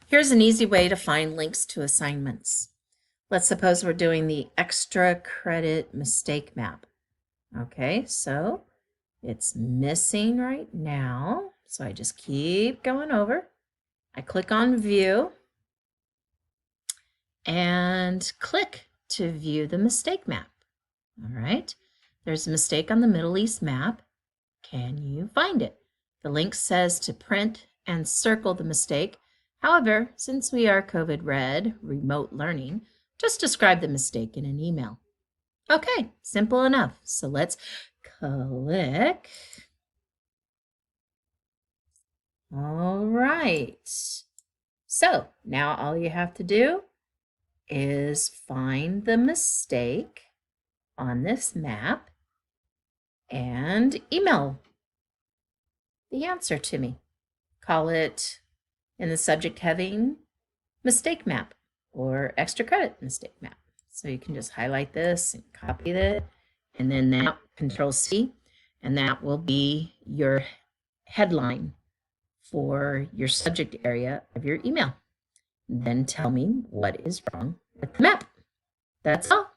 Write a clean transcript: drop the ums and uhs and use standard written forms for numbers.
Here's an easy way to find links to assignments. Let's suppose we're doing the extra credit mistake map. Okay, so it's missing right now. So I just keep going over. I click on view and click to view the mistake map. All right, there's a mistake on the Middle East map. Can you find it? The link says to print and circle the mistake. However, since we are COVID red, remote learning, just describe the mistake in an email. Okay, simple enough. So let's click. All right. So now all you have to do is find the mistake on this map and email the answer to me. Call it in the subject heading mistake map or extra credit mistake map. So you can just highlight this and copy it, and then that Control C, and that will be your headline for your subject area of your email. Then tell me what is wrong with the map. That's all.